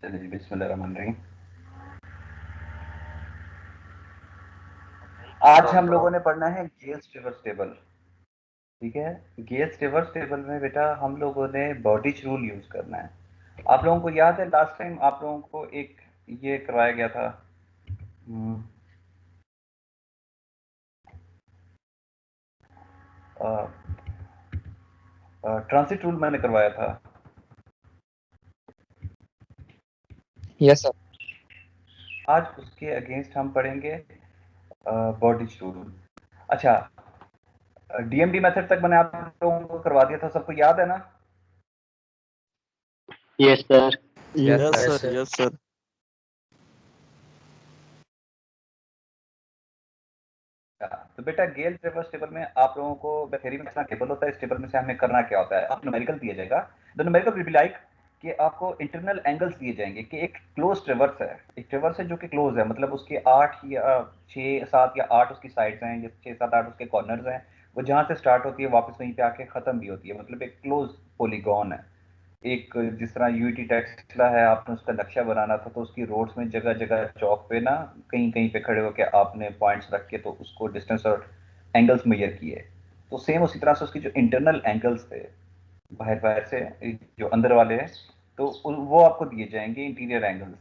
चलिए जी, बिस्मिल्लाहिर्रहमानिर्रहीम। आज हम लोगों ने पढ़ना है गेल्स-ट्रेवर्स टेबल। ठीक है, गेल्स-ट्रेवर्स टेबल में बेटा हम लोगों ने बॉर्डिच रूल यूज करना है। आप लोगों को याद है लास्ट टाइम आप लोगों को एक ये करवाया गया था, ट्रांसिट रूल मैंने करवाया था। Yes sir. आज उसके अगेंस्ट हम पढ़ेंगे बॉर्डिच रूल। अच्छा, डीएमडी मेथड तक मैंने आप लोगों को करवा दिया था, सबको याद है ना? Yes sir. Yes sir. Yes sir. तो बेटा गेल ट्रेवर्स टेबल में आप लोगों को थ्योरी में कितना टेबल होता है, इस टेबल में से हमें करना क्या होता है, आपको न्यूमेरिकल दिया जाएगा। The numerical will be like कि आपको इंटरनल एंगल्स दिए जाएंगे कि एक क्लोज ट्रेवर्स है, एक ट्रेवर्स है जो कि क्लोज है, मतलब उसके 8 या 6 7 या 8 उसकी साइड्स हैं, या 6 7 8 उसके कॉर्नर्स हैं, वो जहां से स्टार्ट होती है वापस वहीं पे आके खत्म भी होती है, मतलब एक क्लोज पॉलीगॉन है। एक जिस तरह यूटी टेस्ला है, आपने उसका नक्शा बनाना था तो उसकी रोड्स में जगह जगह चौक पे ना कहीं कहीं पे खड़े होकर आपने पॉइंट्स रख के तो उसको डिस्टेंस और एंगल्स मेजर किए। तो सेम उसी तरह से उसकी जो इंटरनल एंगल्स थे बाहर बाहर से जो अंदर वाले हैं, तो वो आपको दिए जाएंगे इंटीरियर एंगल्स।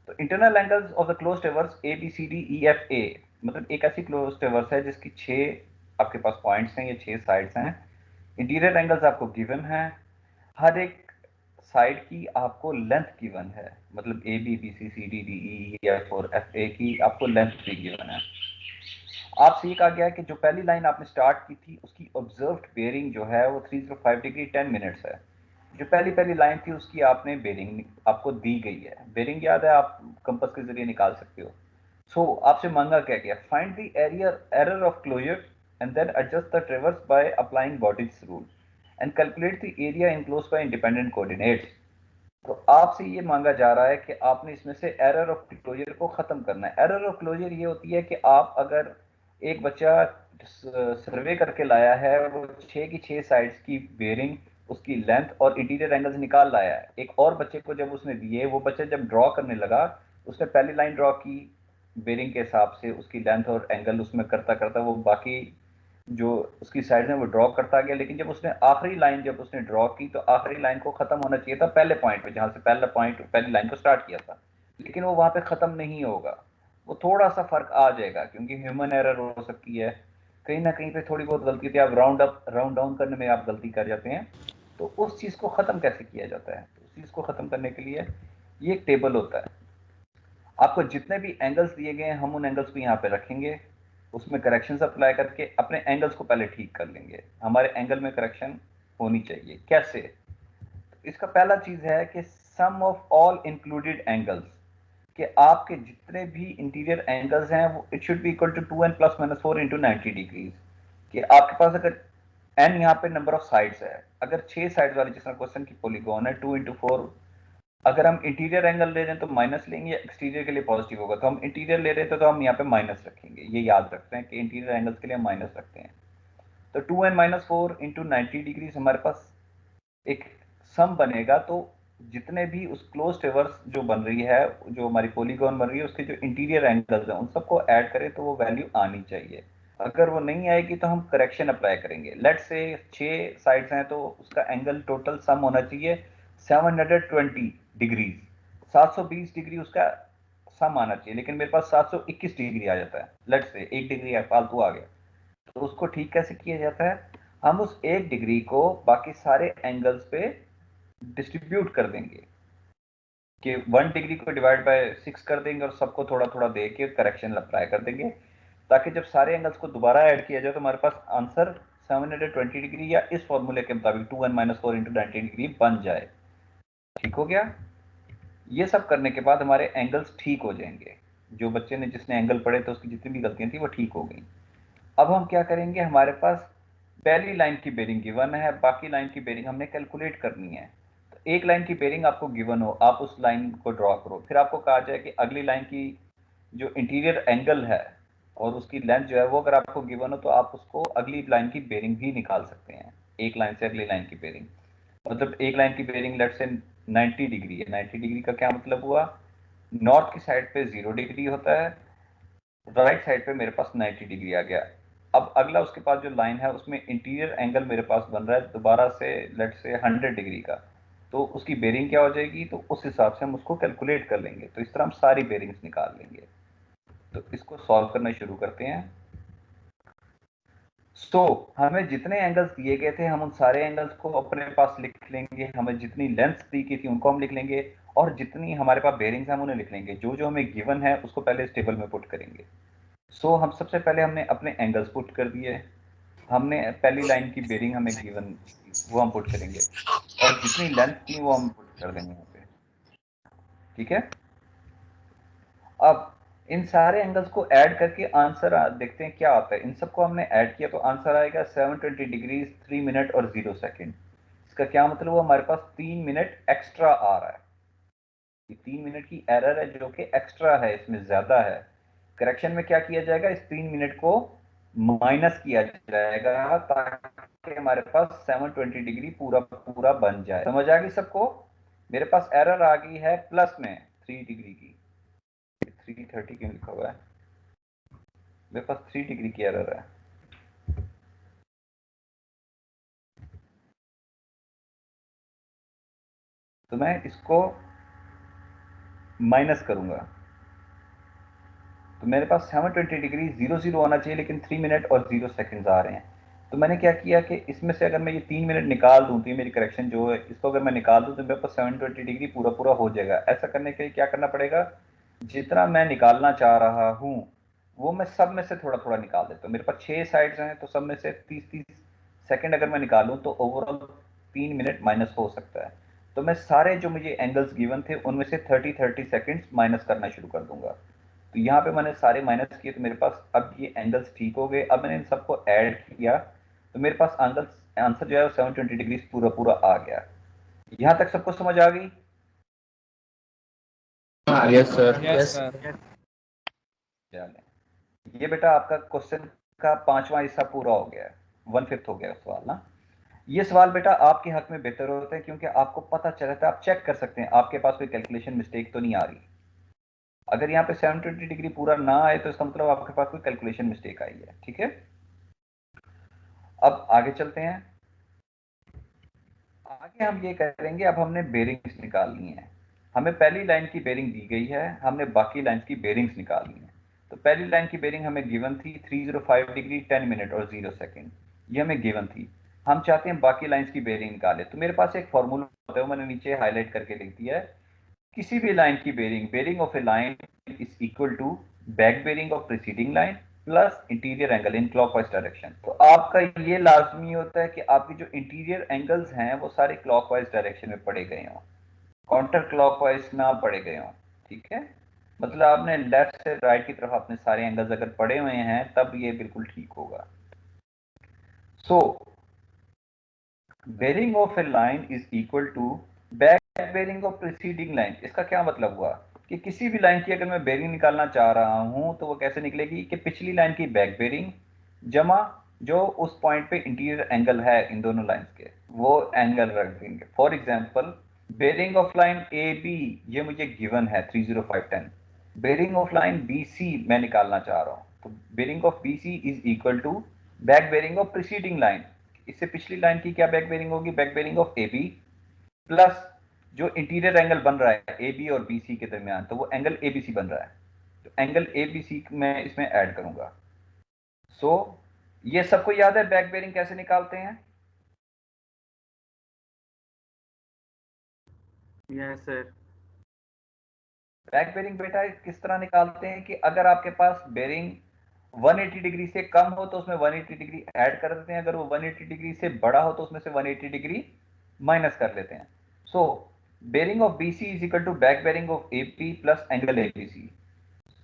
तो internal angles of the close traverse A B C D E F A, मतलब एक ऐसी क्लोज ट्रेवर्स है जिसकी 6 आपके पास पॉइंट्स हैं या 6 साइड्स हैं। इंटीरियर एंगल्स आपको गिवन है, हर एक साइड की आपको लेंथ गिवन है, मतलब A B B C C D D E F और एफ ए की आपको लेंथ भी गिवन है। आपसे ये कहा गया है कि जो पहली लाइन आपने स्टार्ट की थी उसकी ऑब्जर्व्ड बेयरिंग जो है वो 305 डिग्री 10 मिनट्स है। जो पहली पहली लाइन थी उसकी आपने बेयरिंग आपको दी गई है, बेयरिंग याद है, आप कंपास के जरिए निकाल सकते हो। सो आपसे मांगा क्या गया, find the area error of closure and then adjust the traverse by applying Bowditch's rule and calculate the area enclose by independent coordinates. तो आपसे ये मांगा जा रहा है कि आपने इसमें से एरर ऑफ क्लोजर को खत्म करना है। एरर ऑफ क्लोजर ये होती है कि आप अगर एक बच्चा सर्वे करके लाया है, वो 6 की 6 साइड्स की बेयरिंग, उसकी लेंथ और इंटीरियर एंगल्स निकाल लाया है, एक और बच्चे को जब उसने दिए, वो बच्चा जब ड्रॉ करने लगा, उसने पहली लाइन ड्रॉ की बेयरिंग के हिसाब से, उसकी लेंथ और एंगल उसमें करता करता वो बाकी जो उसकी साइड में वो ड्रॉ करता गया, लेकिन जब उसने आखिरी लाइन जब उसने ड्रॉ की तो आखिरी लाइन को खत्म होना चाहिए था पहले पॉइंट पे, जहां से पहला पॉइंट पहली लाइन को स्टार्ट किया था, लेकिन वो वहां पे खत्म नहीं होगा। वो थोड़ा सा फर्क आ जाएगा क्योंकि ह्यूमन एरर हो सकती है, कहीं ना कहीं पे थोड़ी बहुत गलती थी, आप राउंड अप राउंड डाउन करने में आप गलती कर जाते हैं। तो उस चीज को खत्म कैसे किया जाता है, तो उस चीज को खत्म करने के लिए ये एक टेबल होता है। आपको जितने भी एंगल्स दिए गए हैं हम उन एंगल्स को यहाँ पे रखेंगे, उसमें करेक्शंस अप्लाई करके अपने एंगल्स को पहले ठीक कर लेंगे। हमारे एंगल में करेक्शन होनी चाहिए कैसे, तो इसका पहला चीज है कि sum of all included angles, कि आपके जितने भी इंटीरियर एंगल्स हैं वो it should be equal to 2n plus minus 4 into 90 degrees. कि आपके पास अगर n यहाँ पे नंबर ऑफ साइड्स है, अगर 6 साइड वाले जिस तरह क्वेश्चन की पॉलीगॉन है 2 इंटू 4, अगर हम इंटीरियर एंगल ले रहे हैं तो माइनस लेंगे, एक्सटीरियर के लिए पॉजिटिव होगा, तो हम इंटीरियर ले रहे थे तो हम यहाँ पे माइनस रखेंगे। ये याद रखते हैं कि इंटीरियर एंगल्स के लिए हम माइनस रखते हैं। तो 2n माइनस 4 इंटू 90 डिग्रीज हमारे पास एक सम बनेगा। तो जितने भी उस क्लोज ट्रेवर्स जो बन रही है, जो हमारी पॉलीगॉन बन रही है, उसके जो इंटीरियर एंगल्स हैं उन सबको ऐड करें तो वो वैल्यू आनी चाहिए। अगर वो नहीं आएगी तो हम करेक्शन अप्लाई करेंगे। लेट्स से 6 साइड्स हैं तो उसका एंगल टोटल सम होना चाहिए 720 डिग्रीज, 720 डिग्री उसका सम आना चाहिए, लेकिन मेरे पास 721 डिग्री आ जाता है। लेट्स से 1 डिग्री फालतू आ गया, तो उसको ठीक कैसे किया जाता है, हम उस 1 डिग्री को बाकी सारे एंगल्स पे डिस्ट्रीब्यूट कर देंगे, कि 1 डिग्री को डिवाइड बाय 6 कर देंगे और सबको थोड़ा थोड़ा दे के करेक्शन अप्लाई कर देंगे, ताकि जब सारे एंगल्स को दोबारा ऐड किया जाए तो हमारे पास आंसर 720 डिग्री या इस फॉर्मूले के मुताबिक 2n माइनस 4 इंटू 90 डिग्री बन जाए। ठीक हो गया। ये सब करने के बाद हमारे एंगल्स ठीक हो जाएंगे, जो बच्चे ने जिसने एंगल पढ़े थे उसकी जितनी भी गलतियां थी वो ठीक हो गई। अब हम क्या करेंगे, हमारे पास पहली लाइन की बेरिंग गिवन है, बाकी लाइन की बेरिंग हमने कैलकुलेट करनी है। तो एक लाइन की बेरिंग आपको गिवन हो, आप उस लाइन को ड्रॉ करो, फिर आपको कहा जाए कि अगली लाइन की जो इंटीरियर एंगल है और उसकी लेंथ जो है वो अगर आपको गिवन हो तो आप उसको अगली लाइन की बेरिंग भी निकाल सकते हैं, एक लाइन से अगली लाइन की बेरिंग। मतलब एक लाइन की बेरिंग लेट से 90 डिग्री है। 90 डिग्री का क्या मतलब हुआ, नॉर्थ की साइड पे 0 डिग्री होता है, राइट साइड पे मेरे पास 90 डिग्री आ गया। अब अगला उसके पास जो लाइन है उसमें इंटीरियर एंगल मेरे पास बन रहा है दोबारा से लेट से 100 डिग्री का, तो उसकी बेरिंग क्या हो जाएगी, तो उस हिसाब से हम उसको कैलकुलेट कर लेंगे। तो इस तरह हम सारी बेरिंग्स निकाल लेंगे। तो इसको सॉल्व करना शुरू करते हैं। हमें जितने एंगल्स दिए गए थे हम उन सारे एंगल्स को अपने पास लिख लेंगे, हमें जितनी लेंथ दी गई थी उनको हम लिख लेंगे, और जितनी हमारे पास बेरिंग्स हैं हम उन्हें लिख लेंगे। जो जो हमें गिवन है उसको पहले इस टेबल में पुट करेंगे। हम सबसे पहले हमने अपने एंगल्स पुट कर दिए, हमने पहली लाइन की बेरिंग हमें गिवन वो हम पुट करेंगे, और जितनी लेंथ थी वो हम पुट कर देंगे यहाँ पे। ठीक है, अब इन सारे एंगल्स को ऐड करके आंसर देखते हैं क्या आता है। इन सबको हमने ऐड किया तो आंसर आएगा 720 डिग्री 3 मिनट और 0 सेकंड। इसका क्या मतलब हुआ, हमारे पास 3 मिनट एक्स्ट्रा आ रहा है। ये 3 मिनट की एरर है जो कि एक्स्ट्रा है, इसमें ज्यादा है। करेक्शन में क्या किया जाएगा, इस 3 मिनट को माइनस किया जाएगा ताकि हमारे पास 720 डिग्री पूरा पूरा बन जाए। समझ आ गई सबको। मेरे पास एरर आ गई है प्लस में 3 डिग्री की, 330 क्यों लिखा हुआ है, मेरे पास 3 डिग्री की एरर है। तो मैं इसको माइनस करूंगा, तो मेरे पास 720 डिग्री 00 आना चाहिए, लेकिन 3 मिनट और 0 सेकंड्स आ रहे हैं। तो मैंने क्या किया कि इसमें से अगर मैं ये 3 मिनट निकाल दूं, तो ये मेरी करेक्शन जो है इसको अगर मैं निकाल दूं तो मेरे पास 720 डिग्री पूरा पूरा हो जाएगा। ऐसा करने के लिए क्या करना पड़ेगा, जितना मैं निकालना चाह रहा हूं वो मैं सब में से थोड़ा थोड़ा निकाल देता हूँ। मेरे पास 6 साइड्स हैं, तो सब में से 30-30 सेकंड अगर मैं निकालूं तो ओवरऑल 3 मिनट माइनस हो सकता है। तो मैं सारे जो मुझे एंगल्स गिवन थे उनमें से 30-30 सेकंड्स माइनस करना शुरू कर दूंगा। तो यहाँ पे मैंने सारे माइनस किए, तो मेरे पास अब ये एंगल्स ठीक हो गए। अब मैंने इन सबको ऐड किया तो मेरे पास आंसर जो है 720 डिग्री पूरा पूरा आ गया। यहाँ तक सबको समझ आ गई। Yes sir. ये बेटा आपका क्वेश्चन का 5वां हिस्सा पूरा हो गया है, 1/5 हो गया सवाल ना। ये सवाल बेटा आपके हक में बेहतर होता है क्योंकि आपको पता चल जाता है, आप चेक कर सकते हैं आपके पास कोई कैलकुलेशन मिस्टेक तो नहीं आ रही। अगर यहाँ पे 720 डिग्री पूरा ना आए तो इसका मतलब आपके पास कोई कैलकुलेशन मिस्टेक आई है। ठीक है, अब आगे चलते हैं। आगे हम ये करेंगे, अब हमने बेरिंग्स निकालनी है। हमें पहली लाइन की बेरिंग दी गई है, हमने बाकी लाइन की बेरिंग्स निकालनी है। तो पहली लाइन की बेरिंग हमें गिवन थी 305 डिग्री 10 मिनट और 0 सेकंड, ये हमें गिवन थी। हम चाहते हैं बाकी लाइंस की बेरिंग निकाले। तो मेरे पास एक फॉर्मूला होता है, वो मैंने नीचे हाईलाइट करके लिख दिया है। किसी भी लाइन की bearing of a line is equal to back bearing of preceding line plus interior angle in clockwise direction. तो आपका ये लाजमी होता है कि आपकी जो इंटीरियर एंगल्स हैं वो सारे क्लॉकवाइज डायरेक्शन में पड़े गए हों, काउंटर क्लॉकवाइज ना पड़े गए हों। ठीक है, मतलब आपने लेफ्ट से राइट की तरफ अपने सारे एंगल्स अगर पड़े हुए हैं तब ये बिल्कुल ठीक होगा। So bearing of a line is equal to back bearing of preceding line. इसका क्या मतलब हुआ कि किसी भी लाइन की अगर मैं बेरिंग निकालना चाह रहा हूं तो वो कैसे निकलेगी कि पिछली लाइन की बैक बेरिंग जमा जो उस पॉइंट पे इंटीरियर एंगल है इन दोनों लाइंस के, वो एंगल रख देंगे। For example bearing of line A B ये मुझे गिवन है 30510, bearing of line B C मैं निकालना चाह रहा हूं, तो bearing of B C is equal to back bearing of preceding line. इससे पिछली लाइन की क्या बैक बेरिंग होगी, back bearing of A B plus जो इंटीरियर एंगल बन रहा है ए बी और बी सी के दरमियान, तो वो एंगल ए बी सी बन रहा है, तो एंगल ए बी सी मैं इसमें ऐड करूंगा। सो ये सबको याद है बैक बेरिंग कैसे निकालते हैं। Yes sir. बैक बेरिंग बेटा किस तरह निकालते हैं कि अगर आपके पास बेरिंग 180 डिग्री से कम हो तो उसमें 180 डिग्री ऐड कर देते हैं, अगर वो 180 डिग्री से बड़ा हो तो उसमें से 180 डिग्री माइनस कर लेते हैं। So bearing of B C is equal to back bearing of A P plus angle A B C.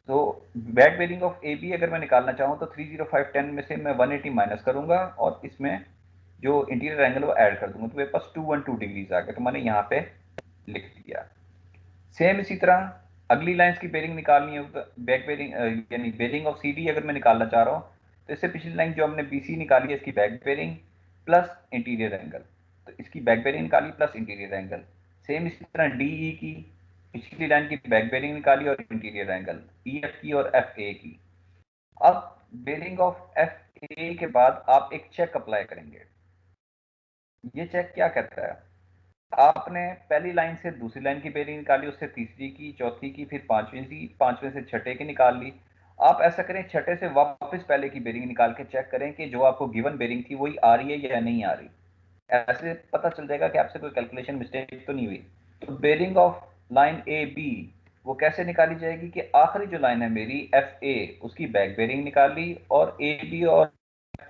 तो back bearing of A B अगर मैं निकालना चाहूँ तो 30510 में से मैं 180 माइनस करूंगा और इसमें जो इंटीरियर एंगल वो ऐड कर दूंगा, तो मेरे पास 212 डिग्रीज आ गया, तो मैंने यहाँ पे लिख दिया। सेम इसी तरह अगली लाइंस की बेरिंग निकालनी है, बैक बेरिंग यानी बेरिंग ऑफ सी डी अगर मैं निकालना चाह रहा हूँ तो इससे पिछली लाइन जो हमने बी सी निकाली है इसकी back bearing plus interior angle, तो इसकी बैक बेरिंग निकाली प्लस इंटीरियर एंगल। सेम इसी तरह डीई की पिछली लाइन की बैक बेरिंग निकाली और इंटीरियर एंगल ईएफ की और एफ ए की। अब बेरिंग ऑफ एफ ए के बाद आप एक चेक अप्लाई करेंगे। ये चेक क्या कहता है, आपने पहली लाइन से दूसरी लाइन की बेरिंग निकाली, उससे तीसरी की, चौथी की, फिर पांचवी की, पांचवें से छठे की निकाल ली। आप ऐसा करें, छठे से वापस पहले की बेरिंग निकाल के चेक करें कि जो आपको गिवन बेरिंग थी वही आ रही है या नहीं आ रही। ऐसे पता चल जाएगा कि आपसे कोई कैलकुलेशन मिस्टेक तो नहीं हुई। तो bearing of line A B वो कैसे निकाली जाएगी कि आखिरी जो लाइन है मेरी एफ ए उसकी बैक बेरिंग निकाली और ए बी और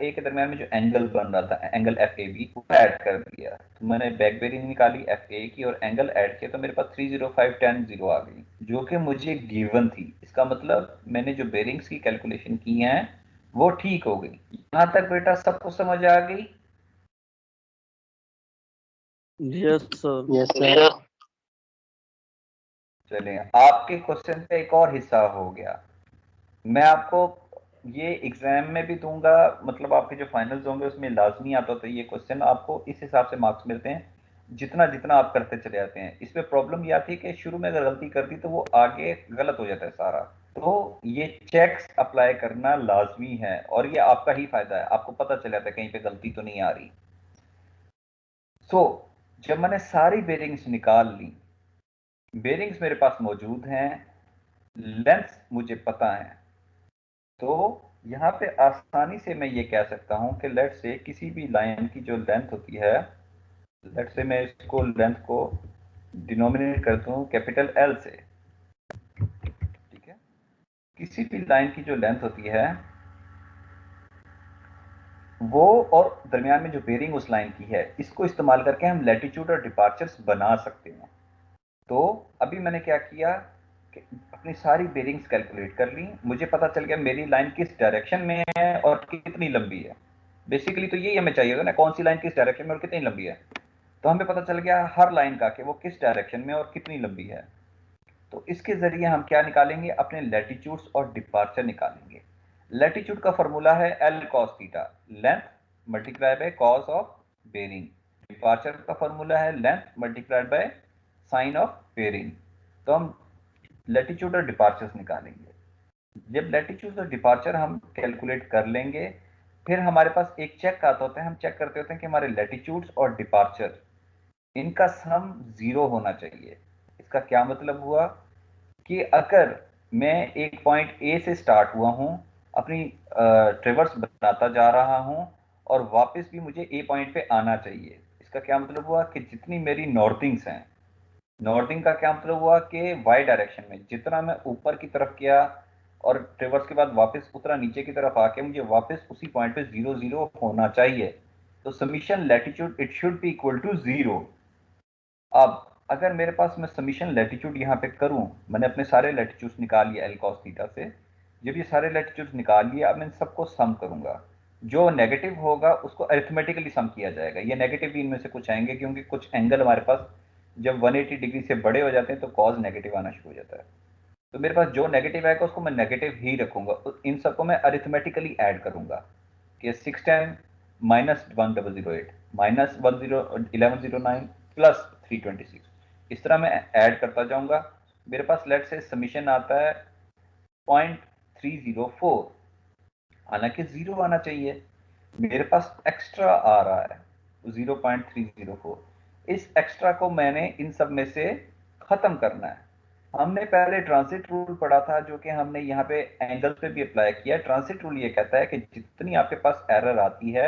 ए के दरमियान में जो एंगल बन रहा था एंगल एफ ए बी वो ऐड कर दिया। तो मैंने बैक बेरिंग निकाली एफ ए की और एंगल ऐड किया तो मेरे पास 305 आ गई जो कि मुझे गिवन थी। इसका मतलब मैंने जो बेरिंग्स की कैलकुलेशन की हैं वो ठीक हो गई। यहां तक बेटा सबको समझ आ गई? Yes sir. Yes sir. चलिए आपके क्वेश्चन का एक और हिस्सा हो गया। मैं आपको ये एग्जाम में भी दूंगा, मतलब आपके जो फाइनल्स होंगे उसमें लाजमी आता तो ये क्वेश्चन आपको इस हिसाब से मार्क्स मिलते हैं जितना जितना आप करते चले जाते हैं। इसमें प्रॉब्लम यह थी कि शुरू में अगर गलती कर दी तो वो आगे गलत हो जाता है सारा। तो ये चेक्स अप्लाई करना लाजमी है और ये आपका ही फायदा है, आपको पता चल जाता है कहीं पे गलती तो नहीं आ रही। सो जब मैंने सारी बेरिंग्स निकाल ली, बेरिंग्स मेरे पास मौजूद हैं, लेंथ मुझे पता है, तो यहाँ पे आसानी से मैं ये कह सकता हूँ कि लेट से किसी भी लाइन की जो लेंथ होती है, लेट से मैं इसको लेंथ को डिनोमिनेट करता हूँ कैपिटल एल से, ठीक है। किसी भी लाइन की जो लेंथ होती है वो और दरमियान में जो बेरिंग उस लाइन की है, इसको इस्तेमाल करके हम लैटिट्यूड और डिपार्चर्स बना सकते हैं। तो अभी मैंने क्या किया कि अपनी सारी बेरिंग्स कैलकुलेट कर ली, मुझे पता चल गया मेरी लाइन किस डायरेक्शन में है और कितनी लंबी है। बेसिकली तो यही हमें चाहिए होगा ना, कौन सी लाइन किस डायरेक्शन में और कितनी लंबी है। तो हमें पता चल गया हर लाइन का कि वो किस डायरेक्शन में और कितनी लंबी है। तो इसके जरिए हम क्या निकालेंगे, अपने लैटिट्यूड्स और डिपार्चर निकालेंगे। लैटिट्यूड का फॉर्मूला है L cos theta, length multiply by cos of bearing. Departure का फॉर्मूला है length multiplied by sine of bearing. तो हम लैटिट्यूड और डिपार्चर्स निकालेंगे। जब लैटिट्यूड और डिपार्चर हम कैलकुलेट कर लेंगे, फिर हमारे पास एक चेक आता होता है, हम चेक करते होते हैं कि हमारे लैटिट्यूड्स और डिपार्चर इनका सम 0 होना चाहिए। इसका क्या मतलब हुआ कि अगर मैं एक पॉइंट ए से स्टार्ट हुआ हूं, अपनी ट्रेवर्स बनाता जा रहा हूं और वापस भी मुझे ए पॉइंट पे आना चाहिए, इसका क्या मतलब हुआ कि जितनी मेरी नॉर्थिंग्स हैं, नॉर्थिंग का क्या मतलब हुआ कि वाई डायरेक्शन में जितना मैं ऊपर की तरफ किया और ट्रेवर्स के बाद वापस उतरा नीचे की तरफ आके मुझे वापस उसी पॉइंट पे 0 0 होना चाहिए। तो summation latitude it should be equal to 0। अब अगर मेरे पास मैं समीशन लैटिट्यूड यहाँ पे करूं, मैंने अपने सारे लैटिट्यूड्स निकाल लिए एल कॉस थीटा से। जब ये सारे लैटिट्यूड्स निकाल लिए, अब मैं सबको सम करूंगा। जो नेगेटिव होगा उसको अरिथमेटिकली सम किया जाएगा। ये नेगेटिव भी इनमें से कुछ आएंगे क्योंकि कुछ एंगल हमारे पास जब 180 डिग्री से बड़े हो जाते हैं तो कॉज नेगेटिव आना शुरू हो जाता है। तो मेरे पास जो नेगेटिव आएगा उसको मैं नेगेटिव ही रखूंगा, इन सबको मैं अरिथमेटिकली ऐड करूंगा कि 610 माइनस 1008 माइनस 1109 प्लस 326, इस तरह मैं ऐड करता जाऊंगा। मेरे पास लेट से समीशन आता है 0.304, हालांकि 0 आना चाहिए, मेरे पास एक्स्ट्रा आ रहा है 0.304। इस एक्स्ट्रा को मैंने इन सब में से खत्म करना है। हमने पहले ट्रांसिट रूल पढ़ा था जो कि हमने यहाँ पे एंगल पे भी अप्लाई किया। ट्रांसिट रूल ये कहता है कि जितनी आपके पास एरर आती है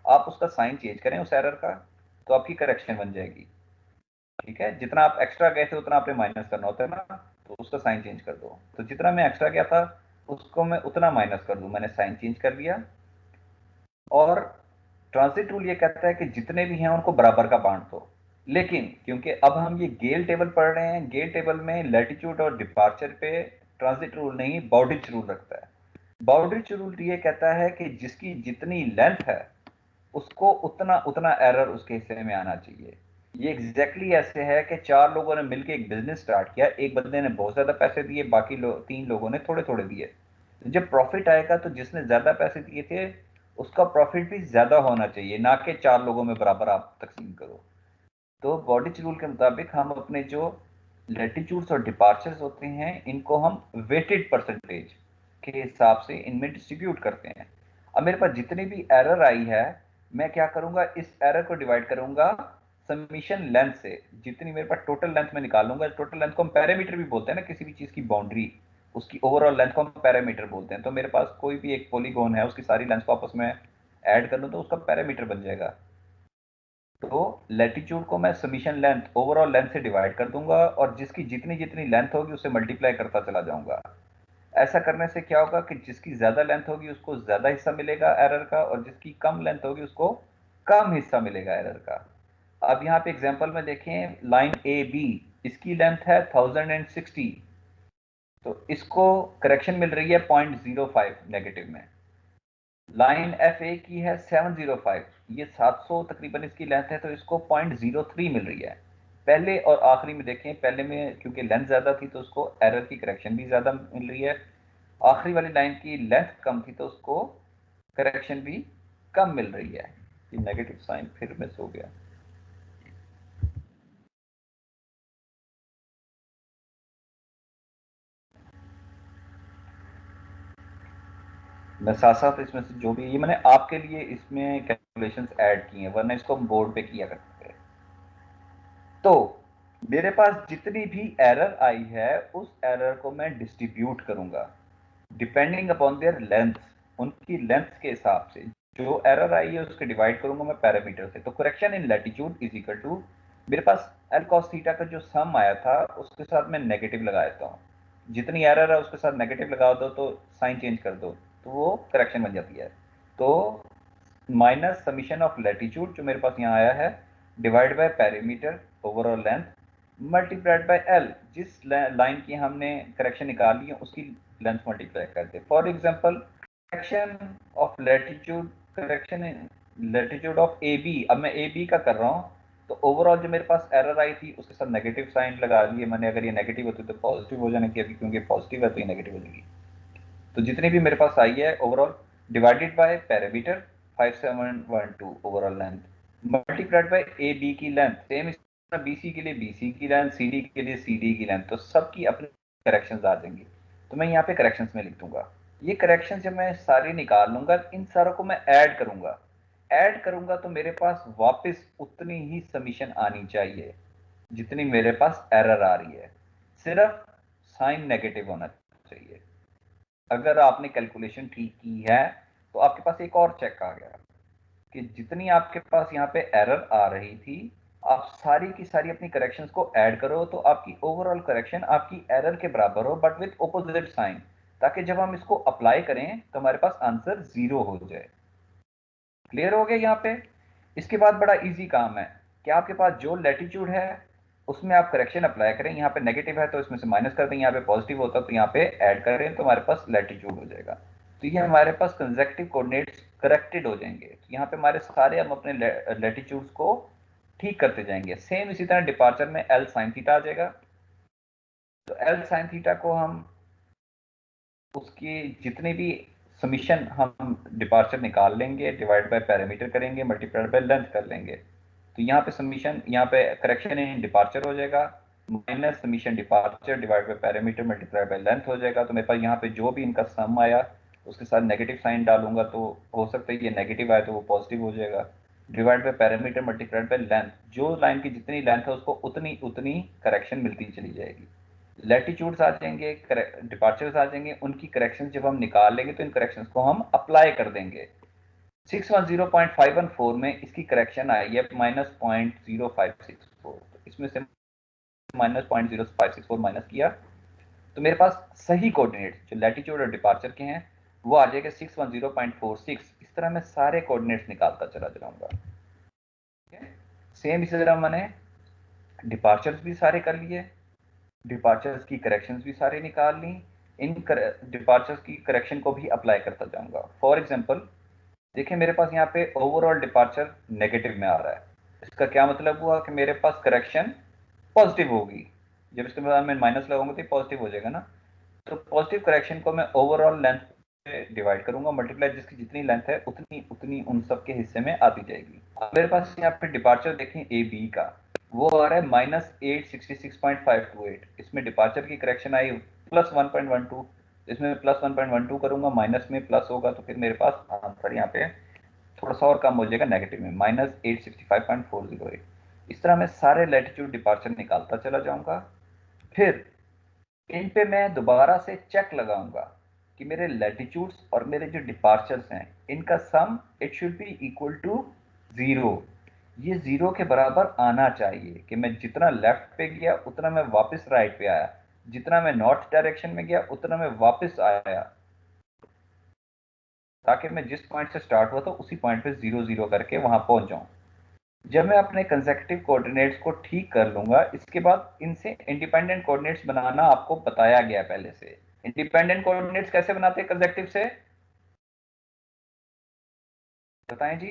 आप उसका साइन चेंज करें उस एरर का, तो आपकी करेक्शन बन जाएगी। ठीक है, जितना आप एक्स्ट्रा गए थे उतना आपने माइनस करना होता है ना, तो उसका साइन चेंज कर दो। तो जितना मैं एक्स्ट्रा गया था उसको मैं उतना माइनस कर दूं, मैंने साइन चेंज कर दिया। और ट्रांसिट रूल ये कहता है कि जितने भी हैं उनको बराबर का बांट दो। लेकिन क्योंकि अब हम ये गेल टेबल पढ़ रहे हैं, गेल टेबल में लैटिट्यूड और डिपार्चर पे ट्रांसिट रूल नहीं बाउड्रिच रूल रखता है। बाउड्रिच रूल ये कहता है कि जिसकी जितनी लेंथ है उसको उतना उतना एरर उसके हिस्से में आना चाहिए। ये एग्जैक्टली ऐसे है कि चार लोगों ने मिलकर एक बिजनेस स्टार्ट किया, एक बंदे ने बहुत ज्यादा पैसे दिए, बाकी तीन लोगों ने थोड़े थोड़े दिए। जब प्रॉफिट आएगा तो जिसने ज्यादा पैसे दिए थे उसका प्रॉफिट भी ज्यादा होना चाहिए, ना कि चार लोगों में बराबर आप तकसीम करो। तो बॉडिच रूल के मुताबिक हम अपने जो लैटिट्यूड्स और डिपार्चर्स होते हैं इनको हम वेटेड परसेंटेज के हिसाब से इनमें डिस्ट्रीब्यूट करते हैं। अब मेरे पास जितनी भी एरर आई है, मैं क्या करूंगा, इस एरर को डिवाइड करूंगा समीशन लेंथ से। जितनी मेरे पास टोटल लेंथ में निकालूंगा, टोटल लेंथ को हम पैरामीटर भी बोलते हैं ना, किसी भी चीज की बाउंड्री, उसकी ओवरऑल लेंथ को हम पैरामीटर बोलते हैं। तो मेरे पास कोई भी एक पॉलीगॉन है, उसकी सारी लेंथ को आपस में ऐड कर लूं तो उसका पैरामीटर बन जाएगा। तो लैटिट्यूड को मैं समीशन लेंथ ओवरऑल लेंथ से डिवाइड कर दूंगा और जिसकी जितनी जितनी लेंथ होगी उससे मल्टीप्लाई करता चला जाऊंगा। ऐसा करने से क्या होगा कि जिसकी ज्यादा लेंथ होगी उसको ज्यादा हिस्सा मिलेगा एरर का, और जिसकी कम लेंथ होगी उसको कम हिस्सा मिलेगा एरर का। अब यहाँ पे एग्जांपल में देखें, लाइन ए बी, इसकी लेंथ है 1060, तो इसको करेक्शन मिल रही है 0.05 नेगेटिव में। लाइन एफ ए की है 705, ये 700 तकरीबन इसकी लेंथ है, तो इसको 0.03 मिल रही है। पहले और आखिरी में देखें, पहले में क्योंकि लेंथ ज्यादा थी तो उसको एरर की करेक्शन भी ज्यादा मिल रही है, आखिरी वाली लाइन की लेंथ कम थी तो उसको करेक्शन भी कम मिल रही है। ये नेगेटिव साइन फिर मिस हो गया। मैं साथ साथ इसमें से जो भी, ये मैंने आपके लिए इसमें कैलकुलेशंस ऐड की हैं, वरना इसको हम बोर्ड पे किया करते हैं। तो मेरे पास जितनी भी एरर आई है उस एरर को मैं डिस्ट्रीब्यूट करूंगा डिपेंडिंग अपॉन देयर लेंथ। उनकी लेंथ के हिसाब से जो एरर आई है उसके डिवाइड करूंगा मैं पैरामीटर से। तो correction in latitude is equal to, मेरे पास एल कॉस थीटा का जो सम आया था उसके साथ मैं नेगेटिव लगा देता हूँ। जितनी एरर है उसके साथ नेगेटिव लगा दो तो साइन चेंज कर दो तो वो करेक्शन बन जाती है। तो माइनस समीशन ऑफ लैटिट्यूड जो मेरे पास यहाँ आया है, divide by parameter overall length, multiplied by L, जिस लाइन की हमने करेक्शन निकाली है उसकी लेंथ मल्टीप्लाई कर दे। For example correction of latitude, correction in latitude of A B, अब मैं ए बी का कर रहा हूँ, तो ओवरऑल जो मेरे पास एरर आई थी उसके साथ नेगेटिव साइन लगा दिए मैंने। अगर ये नेगेटिव होती तो पॉजिटिव हो जाने की, अभी क्योंकि पॉजिटिव है तो ये नेगेटिव हो जाएगी। तो जितनी भी मेरे पास आई है overall divided by parameter 5712 overall length, multiplied by A B की लेंथ, सेम इस तरह बीसी के लिए बीसी की लेंथ, सीडी के लिए सीडी की लेंथ, तो सबकी अपनी करेक्शंस आ जाएंगी। तो मैं यहाँ पे करेक्शंस में लिख दूंगा। ये करेक्शन जब मैं सारे निकाल लूंगा, इन सारों को मैं ऐड करूंगा। ऐड करूंगा तो मेरे पास वापस उतनी ही समीशन आनी चाहिए जितनी मेरे पास एरर आ रही है, सिर्फ साइन नेगेटिव होना चाहिए। अगर आपने कैलकुलेशन ठीक की है तो आपके पास एक और चेक आ गया कि जितनी आपके पास यहाँ पे एरर आ रही थी, आप सारी की सारी अपनी करेक्शंस को ऐड करो तो आपकी ओवरऑल करेक्शन आपकी एरर के बराबर हो, बट विद ऑपोजिट साइन, ताकि जब हम इसको अप्लाई करें तो हमारे पास आंसर 0 हो जाए। क्लियर हो गया यहाँ पे? इसके बाद बड़ा इजी काम है कि आपके पास जो लैटिट्यूड है उसमें आप करेक्शन अप्लाई करें। यहाँ पे नेगेटिव है तो इसमें से माइनस कर दें, यहाँ पे पॉजिटिव होता तो यहाँ पे ऐड करें तो हमारे पास लैटिट्यूड हो जाएगा। तो ये हमारे पास कंसेक्टिव कोऑर्डिनेट्स करेक्टेड हो जाएंगे। तो यहाँ पे हमारे सारे हम अपने लैटिट्यूड्स को ठीक करते जाएंगे। सेम इसी तरह डिपार्चर में एल साइन थीटा आ जाएगा। तो एल साइन थीटा को हम उसकी जितने भी समीशन हम डिपार्चर निकाल लेंगे, डिवाइड बाय पैरामीटर करेंगे, मल्टीप्लाइड बाय लेंथ कर लेंगे। तो यहाँ पे समीशन, यहाँ पे करेक्शन इन डिपार्चर हो जाएगा, minus summation departure divide by parameter multiplied by length हो जाएगा। तो मेरे पास यहाँ पे जो भी इनका सम आया उसके साथ नेगेटिव साइन डालूंगा तो हो सकता है ये नेगेटिव आए तो वो पॉजिटिव हो जाएगा। Divide by parameter multiplied by length, जो लाइन की जितनी लेंथ है उसको उतनी उतनी करेक्शन मिलती चली जाएगी। लैटिट्यूड्स आ जाएंगे, डिपार्चर्स आ जाएंगे, उनकी करेक्शन जब हम निकाल लेंगे तो इन करेक्शंस को हम अप्लाई कर देंगे। 610.514 में इसकी करेक्शन आई है -0.0564, तो इसमें से -0.0564 माइनस किया तो मेरे पास सही कोऑर्डिनेट्स जो लैटिट्यूड और डिपार्चर के हैं वो आ जाएगा 610.46। इस तरह मैं सारे कोऑर्डिनेट्स निकालता चला जाऊंगा। सेम इसी तरह मैंने डिपार्चर्स भी सारे कर लिए, डिपार्चर्स की करेक्शंस भी सारे निकाल ली, इन डिपार्चर्स की करेक्शन को भी अप्लाई करता जाऊंगा। फॉर एग्जांपल देखिए मेरे पास यहाँ पे ओवरऑल डिपार्चर नेगेटिव में आ रहा है। इसका क्या मतलब हुआ कि मेरे पास करेक्शन पॉजिटिव होगी। जब इसके बाद मैं माइनस लगाऊंगा तो पॉजिटिव हो जाएगा ना। तो पॉजिटिव करेक्शन को मैं ओवरऑल लेंथ से डिवाइड करूंगा, मल्टीप्लाई, जिसकी जितनी लेंथ है उतनी उतनी उन सब के हिस्से में आती जाएगी। अब मेरे पास यहाँ पे डिपार्चर देखें ए बी का, वो आ रहा है -866.528। इसमें डिपार्चर की करेक्शन आई +1.12, इसमें +1.12 करूंगा, माइनस में प्लस होगा, तो फिर मेरे पास आंसर यहाँ पे थोड़ा सा और कम हो जाएगा, नेगेटिव में -865.408। इस तरह मैं सारे लैटिट्यूड डिपार्चर निकालता चला जाऊंगा। फिर इन पे मैं दोबारा से चेक लगाऊंगा कि मेरे लैटिट्यूड्स और मेरे जो डिपार्चर्स हैं इनका sum it should be equal to 0। ये 0 के बराबर आना चाहिए कि मैं जितना लेफ्ट पे गया उतना मैं वापस राइट पे आया, जितना मैं नॉर्थ डायरेक्शन में गया उतना मैं वापस आया, ताकि मैं जिस पॉइंट से स्टार्ट हुआ था उसी पॉइंट पे 0 0 करके वहां पहुंच जाऊं। जब मैं अपने कंसेक्यूटिव कोऑर्डिनेट्स को ठीक कर लूंगा, इसके बाद इनसे इंडिपेंडेंट कोऑर्डिनेट्स बनाना आपको बताया गया पहले से। इंडिपेंडेंट कोऑर्डिनेट्स कैसे बनाते हैं कंसेक्यूटिव से, बताएं जी।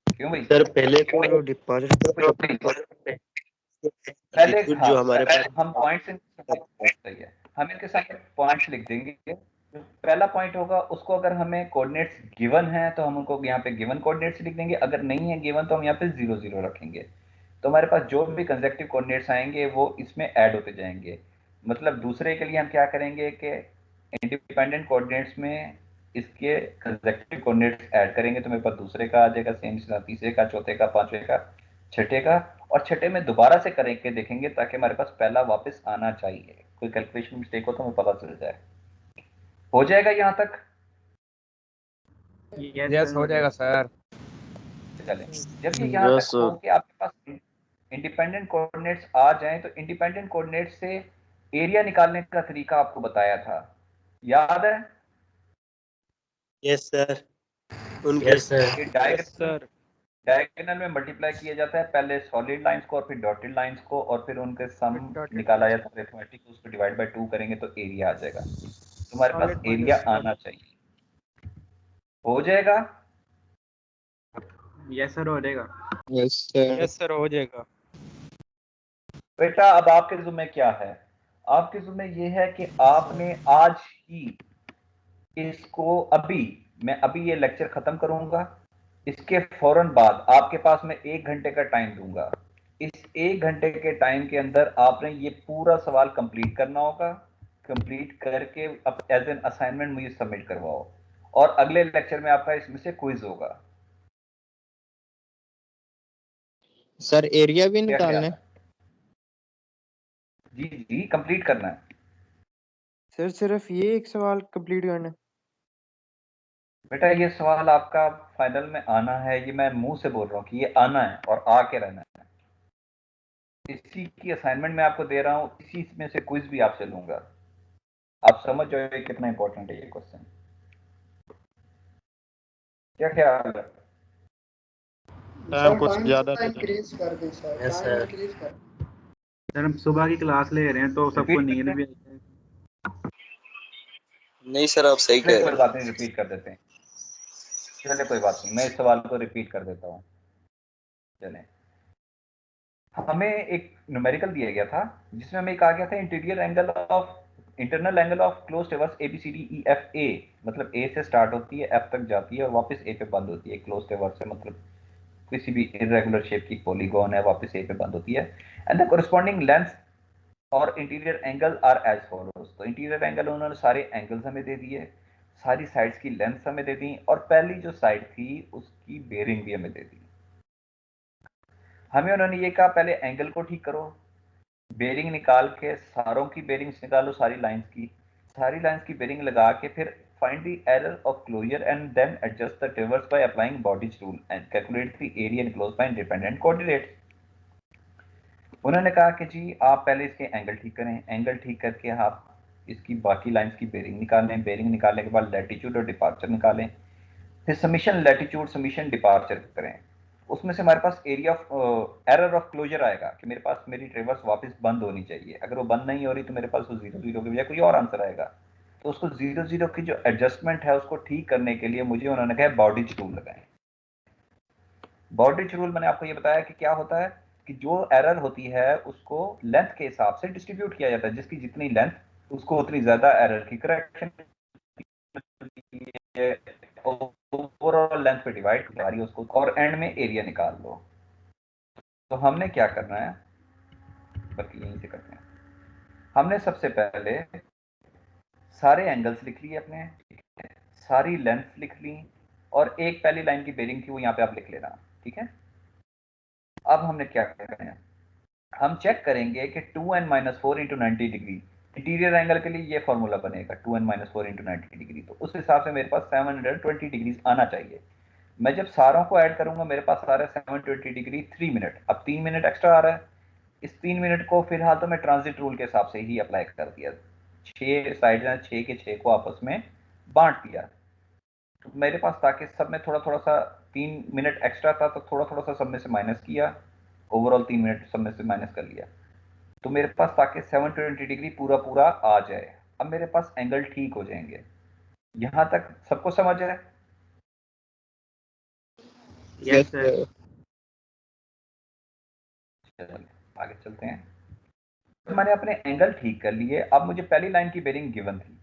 क्यों भाई? सर पहले तो डिपॉजिट पहले हाँ, जो हमारे पास हम पॉइंट्स सही है, हम इनके साथ पॉइंट्स लिख देंगे। पहला पॉइंट होगा, उसको अगर हमें कोऑर्डिनेट्स गिवन है तो हम उनको यहाँ पे गिवन कोऑर्डिनेट्स लिख देंगे, अगर नहीं है गिवन तो हम यहाँ पे 0 0 रखेंगे। तो हमारे पास जो भी कंसेक्यूटिव कोऑर्डिनेट्स आएंगे वो इसमें ऐड होते जाएंगे। मतलब दूसरे के लिए हम क्या करेंगे कि इंडिपेंडेंट कोऑर्डिनेट्स में इसके कंसेक्यूटिव कोऑर्डिनेट्स ऐड करेंगे, तो मेरे पास दूसरे का आ जाएगा सेम, तीसरे का, चौथे का, पांचवे का, छठे का, और छठे में दोबारा से करके देखेंगे ताकि हमारे पास पहला वापस आना चाहिए। कोई कैलकुलेशन मिस्टेक हो तो हमें पता चल जाए। हो जाएगा यहाँ तक? यस हो जाएगा सर। चलें, जब ये यहाँ यस तक हो सर। कि आपके पास इंडिपेंडेंट कोऑर्डिनेट्स आ जाएं, तो इंडिपेंडेंट कोऑर्डिनेट्स से एरिया निकालने का तरीका आपको बताया था, याद है? Yes sir. उनके यस सर। ये यस डायगोनल सर। डायगोनल में मल्टीप्लाई किया जाता है, पहले सॉलिड लाइंस को और फिर डॉटेड लाइंस को, और फिर उनके सम निकाला जाता है अरिथमेटिक, उसको डिवाइड बाय 2 करेंगे तो एरिया आ जाएगा। तुम्हारे पास एरिया आना चाहिए। हो जाएगा? यस सर हो जाएगा। Yes sir. यस सर हो जाएगा। बेटा अब आपके जुम्मे क्या है? आपके जुम्मे ये है कि आपने आज ही इसको, मैं अभी ये लेक्चर खत्म करूंगा, इसके फौरन बाद आपके पास मैं 1 घंटे का टाइम दूंगा। इस 1 घंटे के टाइम के अंदर आपने ये पूरा सवाल कंप्लीट करना होगा। कंप्लीट करके अब एज एन असाइनमेंट मुझे सबमिट करवाओ, और अगले लेक्चर में आपका इसमें से क्विज होगा। सर एरिया भी क्या ख्याल निकालना है? है? जी जी, कंप्लीट करना है। सर सिर्फ ये एक सवाल कंप्लीट करना है? बेटा ये सवाल आपका फाइनल में आना है, ये मैं मुंह से बोल रहा हूँ कि ये आना है और आके रहना है। इसी की असाइनमेंट मैं आपको दे रहा हूँ, इसी में से क्विज भी आपसे लूंगा। आप समझ जाओगे कितना इंपॉर्टेंट है ये क्वेश्चन। क्या ख्याल है? सर कुछ ज्यादा इंक्रीज कर दे sir, yes time sir. Increase कर। सर हम सुबह की क्लास ले रहे हैं तो सबको रिपीट नींद करते भी हैं? आई है। नहीं सर, आप सही चलिए कह कोई रहे बात नहीं, रिपीट कर देते हैं। चलिए कोई बात नहीं, मैं इस सवाल को रिपीट कर देता हूँ। चलें, हमें एक न्यूमेरिकल दिया गया था जिसमें हमें कहा गया था internal angle of close traverse ABCDEFA, मतलब ए से स्टार्ट होती है, एफ तक जाती है और वापस ए पे बंद होती है। क्लोज टेवर्स से मतलब किसी भी इरेगुलर शेप की पॉलीगॉन है, वापस ए पे बंद होती है। एंड द कोरिस्पॉन्डिंग लेंथ और interior angle are as follows. तो इंटीरियर एंगल उन्होंने सारे एंगल्स हमें दे दिए, सारी साइड्स की लेंथ हमें दे दी, और पहली जो साइड थी उसकी बेरिंग भी हमें दे दी। हमें उन्होंने ये कहा पहले एंगल को ठीक करो, बेरिंग निकाल के सारों की बेरिंग्स निकालो, सारी लाइंस की बेरिंग लगा के फिर find the error of closure and then adjust the traverse by applying Bowditch's rule and calculate the area enclosed by independent coordinates. उन्होंने कहा कि जी आप पहले इसके एंगल ठीक करें, एंगल ठीक करके आप इसकी बाकी लाइंस की बेरिंग निकालें, बेरिंग निकालने के बाद लैटिट्यूड और डिपार्चर निकालें, फिर समीशन लैटिट्यूड समीशन डिपार्चर करें। उसमें से हमारे पास area of error of closure आएगा कि मेरे पास मेरी ट्रेवर्स वापस बंद होनी चाहिए। अगर वो बंद नहीं हो रही तो मेरे पास वो 0 0 के बजाय कोई और आंसर आएगा। तो उसको 0 0 की जो एडजस्टमेंट है उसको ठीक करने के लिए मुझे उन्होंने कहा बॉडीज रूल लगाएं। बॉडीज रूल मैंने आपको ये बताया कि क्या होता है कि जो एरर होती है उसको लेंथ के हिसाब से डिस्ट्रीब्यूट किया जाता है, जिसकी जितनी लेंथ उसको उतनी ज्यादा एरर की करेक्शन लेंथ पे डिवाइड करा रही है उसको, और एंड में एरिया निकाल लो। तो हमने क्या करना है, बल्कि यहीं से करते हैं। हमने सबसे पहले सारे एंगल्स लिख लिए अपने, सारी लेंथ लिख ली, और एक पहली लाइन की बेरिंग थी वो यहाँ पे आप लिख लेना, ठीक है। अब हमने क्या करना है, हम चेक करेंगे कि 2n-4 into 90 degree interior angle के लिए ये फॉर्मूला बनेगा 2n-4 इंटू 90 डिग्री। तो उस हिसाब से मेरे पास 720 डिग्री आना चाहिए। मैं जब सारों को ऐड करूंगा मेरे पास आ रहा है 720 डिग्री 3 मिनट। अब 3 मिनट एक्स्ट्रा आ रहा है, इस 3 मिनट को फिलहाल तो मैं ट्रांजिट रूल के हिसाब से ही अप्लाई कर दिया। 6 साइड 6 के 6 को आपस में बांट दिया। तो मेरे पास ताकि सब में थोड़ा थोड़ा सा 3 मिनट एक्स्ट्रा था, तो थोड़ा थोड़ा सा सब में से माइनस किया, ओवरऑल 3 मिनट सब में से माइनस कर लिया। तो मेरे पास ताकि 720 डिग्री पूरा पूरा आ जाए। अब मेरे पास एंगल ठीक हो जाएंगे। यहां तक सबको समझ है? Yes sir. आगे चलते हैं। तो मैंने अपने एंगल ठीक कर लिए। अब मुझे पहली लाइन की बेरिंग गिवन थी,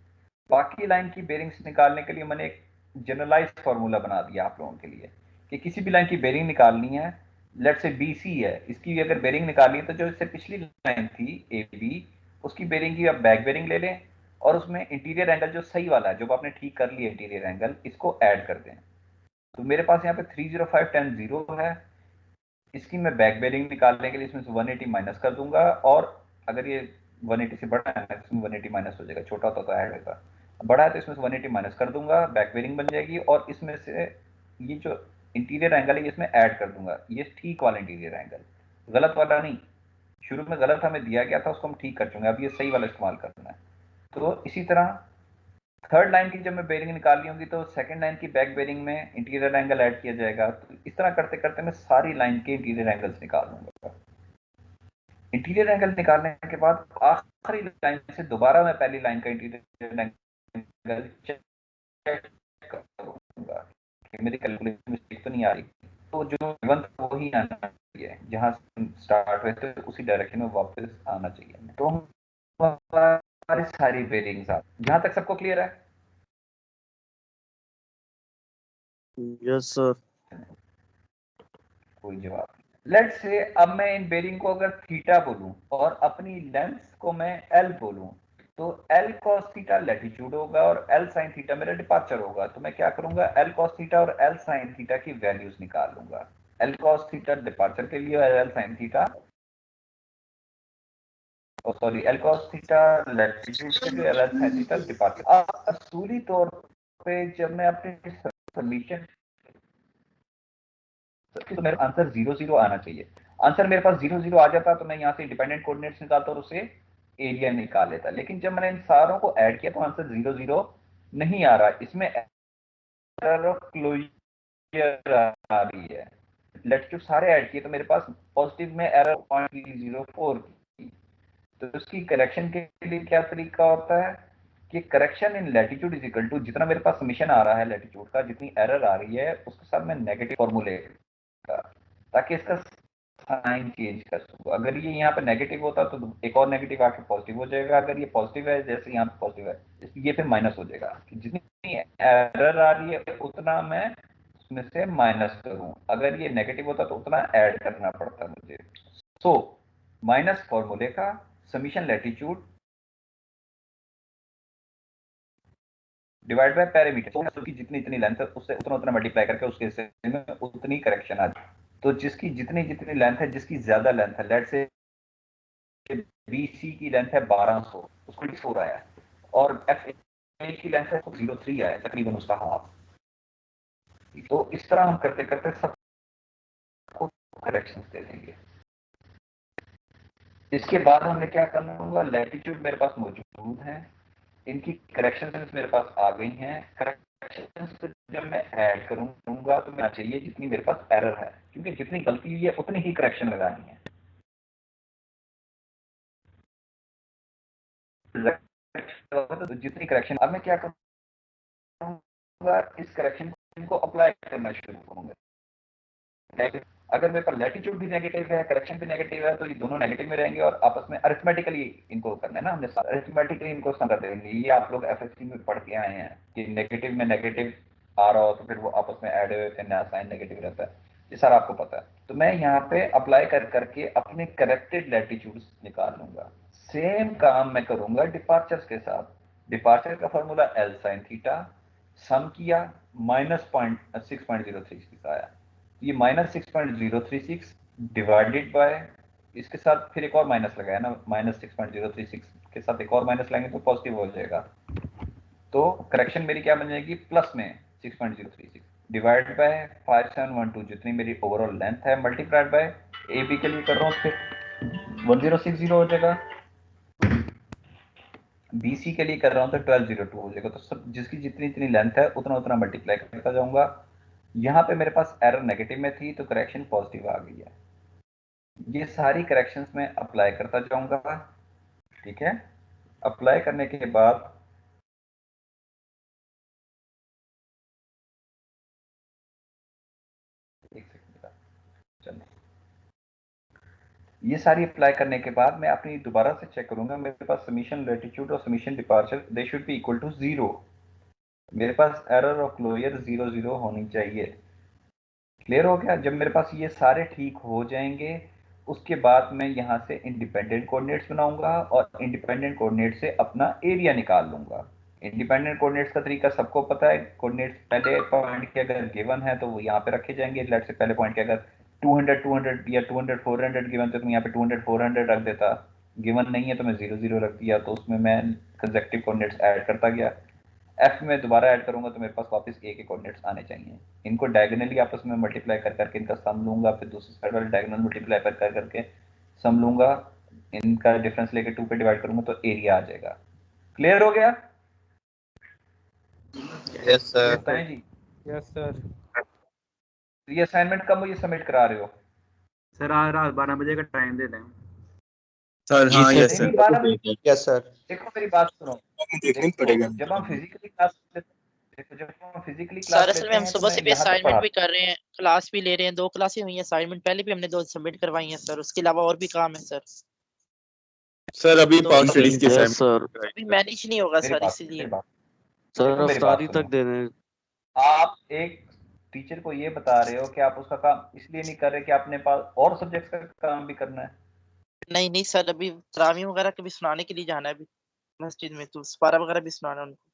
बाकी लाइन की बेरिंग्स निकालने के लिए मैंने एक जनरलाइज्ड फार्मूला बना दिया आप लोगों के लिए कि किसी भी लाइन की बेरिंग निकालनी है, लेट्स से BC है, इसकी भी अगर बेरिंग निकालनी है तो जो इससे पिछली लाइन थी AB, उसकी बेरिंग की आप बैक बेरिंग ले लें, और उसमें इंटीरियर एंगल जो सही वाला है, जो आपने ठीक कर लिया इंटीरियर एंगल, इसको ऐड कर दें। तो मेरे पास यहाँ पे 305 10 0 है। इसकी मैं बैक बेरिंग निकालने के लिए इसमें से 180 माइनस कर दूंगा, और अगर ये 180 से बड़ा है इसमें 180 माइनस हो जाएगा, छोटा होता तो ऐड होगा, बड़ा है तो इसमें से 180 माइनस कर दूंगा, बैक बेरिंग बन जाएगी, और इसमें से ये जो इंटीरियर एंगल है इसमें ऐड कर दूंगा। ये ठीक वाला इंटीरियर एंगल, गलत वाला नहीं। शुरू में गलत हमें दिया गया था, उसको हम ठीक कर चुके हैं, अब ये सही वाला इस्तेमाल करना है। तो इसी तरह थर्ड लाइन की जब मैं बेरिंग निकालनी होगी तो सेकंड लाइन की बैक बेरिंग में इंटीरियर एंगल ऐड किया जाएगा। तो इस तरह करते करते मैं सारी लाइन के इंटीरियर एंगल्स निकाल लूंगा। इंटीरियर एंगल निकालने के बाद आखिरी लाइन से दोबारा मैं पहली लाइन का इंटीरियर एंगल चेक करूंगा कि मेरी कैलकुलेशन मिस्टेक तो नहीं आ रही। तो जो गिवन था वही आना चाहिए, जहां से स्टार्ट हुए थे उसी डायरेक्शन में वापस आना चाहिए। तो हमारी सारी बेरिंग्स जहां तक सबको क्लियर है? Yes sir. कोई जवाब? लेट्स से अब मैं इन बेरिंग को अगर थीटा बोलूं और अपनी लेंथ को मैं एल बोलूं, तो एल कॉस थीटा लैटिट्यूड होगा और एल साइन थीटा मेरा डिपार्चर होगा। तो मैं क्या करूंगा, एल कॉस थीटा और एल साइन थीटा की वैल्यूज निकाल लूंगा। एल कॉस थीटा डिपार्चर के लिए और L sine theta, sorry, L cos theta latitude के लिए, एल साइन थीटा डिपार्चर। अब असूली तौर पे जब मैं अपनी सबमिशन, तो मेरा आंसर 0 0 आना चाहिए। आंसर मेरे पास 0 0 आ जाता तो मैं यहाँ से डिपेंडेंट कोऑर्डिनेट्स निकालता और उससे एरिया निकाल लेता। लेकिन जब मैंने इन सारों को ऐड किया तो आंसर 0 0 नहीं आ रहा, इसमें एरर ऑफ क्लोजर आ रही है। लैटिट्यूड सारे ऐड किए तो मेरे पास पॉजिटिव में एरर 0.304 की। तो उसकी करेक्शन के लिए क्या तरीका होता है कि correction in latitude is equal to, जितना मेरे पास समीशन आ रहा है लैटिट्यूड का, जितनी एरर आ रही है उसके साथ मैं नेगेटिव फॉर्मूले ताकि इसका साइन चेंज कर सकूं। अगर ये यहाँ पे नेगेटिव होता तो एक और नेगेटिव आके पॉजिटिव हो जाएगा। अगर ये पॉजिटिव है, जैसे यहाँ पे पॉजिटिव है, ये फिर माइनस हो जाएगा। जितनी एरर आ रही है उतना मैं उसमें से माइनस करूं। अगर ये नेगेटिव होता तो उतना ऐड करना पड़ता मुझे। सो माइनस फॉर्मूले का summation latitude divide by parameter, उसकी जितनी जितनी लेंथ है उससे उतना उतना मल्टीप्लाई करके उसके हिस्से में उतनी करेक्शन आ जाए। तो जिसकी जितनी जितनी लेंथ है, जिसकी ज्यादा लेंथ है, लेट से BC की लेंथ है 1200, उसको 24 आया है, और FA की लेंथ है 03 आया है, तकरीबन उसका हाफ। तो इस तरह हम करते करते सबको करेक्शन दे देंगे। इसके बाद हमें क्या करना होगा, लैटिट्यूड मेरे पास मौजूद है, इनकी करेक्शंस मेरे पास आ गई हैं। करेक्शंस जब मैं ऐड करूंगा तो मैं चाहिए जितनी मेरे पास एरर है, क्योंकि जितनी गलती हुई है उतनी ही करेक्शन लगानी है। तो जितनी करेक्शन, अब मैं क्या करूंगा, इस करेक्शन को अप्लाई करना शुरू करूंगा। अगर मेरे पास लैटिट्यूड भी नेगेटिव है, करेक्शन भी नेगेटिव है, तो ये दोनों नेगेटिव में रहेंगे और आपस में अरिथमेटिकली इनको करना है ना, हमने अरिथमेटिकली इनको सम कर देंगे। ये आप लोग FSC में पढ़ के आए हैं कि नेगेटिव में नेगेटिव आ रहा हो तो फिर वो आपस में ऐड हुए थे, नया साइन नेगेटिव रहता है, ये सारा आपको पता है। तो मैं यहाँ पे अप्लाई कर करके अपने करेक्टेड लैटिट्यूड्स निकाल लूंगा। सेम काम मैं करूंगा डिपार्चर्स के साथ। डिपार्चर का फॉर्मूला एल साइन थीटा, सम किया -6.036 आया। ये -6.036 डिवाइडेड बाय, इसके साथ फिर एक और माइनस लगाया ना, -6.036 के साथ एक और माइनस लगाएंगे तो पॉजिटिव हो जाएगा। तो करेक्शन मेरी क्या बन जाएगी, प्लस में 6.036 डिवाइड बाय 5712 जितनी मेरी ओवरऑल लेंथ है, मल्टीप्लाइड बाय ए बी के लिए कर रहा हूँ फिर 1060 हो जाएगा, बीसी के लिए कर रहा हूँ तो 1202 हो जाएगा। तो सब जिसकी जितनी जितनी लेंथ है उतना उतना मल्टीप्लाई करता जाऊंगा। यहाँ पे मेरे पास एरर नेगेटिव में थी तो करेक्शन पॉजिटिव आ गई है। ये सारी करेक्शंस में अप्लाई करता जाऊंगा, ठीक है। अप्लाई करने के बाद एक सेकंड, चलो ये सारी अप्लाई करने के बाद मैं अपनी दोबारा से चेक करूंगा, मेरे पास समीशन लैटिट्यूड और summation departure they should be equal to 0। मेरे पास एरर ऑफ क्लोजर 0 होनी चाहिए। क्लियर हो गया। जब मेरे पास ये सारे ठीक हो जाएंगे उसके बाद मैं यहाँ से इंडिपेंडेंट कोऑर्डिनेट्स बनाऊंगा और इंडिपेंडेंट कोऑर्डिनेट से अपना एरिया निकाल लूंगा। इंडिपेंडेंट कोऑर्डिनेट्स का तरीका सबको पता है। कोऑर्डिनेट्स पहले पॉइंट के अगर गिवन है तो वो यहाँ पे रखे जाएंगे। लेट से पहले पॉइंट के अगर 200 या 200 400 गिवन थे तो मैं यहाँ पे 200 400 रख देता। गिवन नहीं है तो मैं 0 रख दिया, तो उसमें मैं कंसेक्टिव कोऑर्डिनेट्स ऐड करता गया। एफ में दोबारा ऐड करूंगा तो मेरे पास वापस ए के कोऑर्डिनेट्स आने चाहिए। इनको डायगोनली आपस में मल्टीप्लाई कर करके इनका सम लूंगा, फिर दूसरी साइड वाले डायगोनल मल्टीप्लाई कर करके सम लूंगा, इनका डिफरेंस लेके 2 पे डिवाइड करूंगा तो एरिया आ जाएगा। क्लियर हो गया? Yes sir. बताएं जी। Yes sir. ये असाइनमेंट कब मुझे सबमिट करा रहे हो? सर आज रात 12 बजे का टाइम दे दें। सर हाँ यस नहीं, सर। 12 बजे। Yes sir. देखो मेरी बात सुनो, देखना देखो पड़ेगा। जब हम फिजिकली क्लास देखो जब हम फिजिकली सर क्लास असल लेते में हम हैं तो सुबह मैं से भी यहाँ तक असाइनमेंट पढ़ा, भी कर रहे हैं, क्लास भी ले रहे हैं। 2 क्लासें हुई हैं, असाइनमेंट पहले भी हमने 2 सबमिट करवाई हैं सर। उसके अलावा और भी काम है सर। सर अभी तो पावर इस स्टडीज के यस असाइनमेंट सर। अभी मैनेज नहीं होगा मेरी सर, बात इसीलिए। मेरी बात सर देखो मेरी बात अफ्तारी सुनो। तक देने। आप एक टीचर को ये बता रहे हो कि आप उसका काम इसलिए नहीं कर रहे कि आपने पास और सब्जेक्ट्स का काम भी करना है। नहीं नहीं सर, अभी तरावी वगैरह कभी सुनाने के लिए जाना है अभी मस्जिद में, तो सपारा वगैरह भी सुनाना है उनको।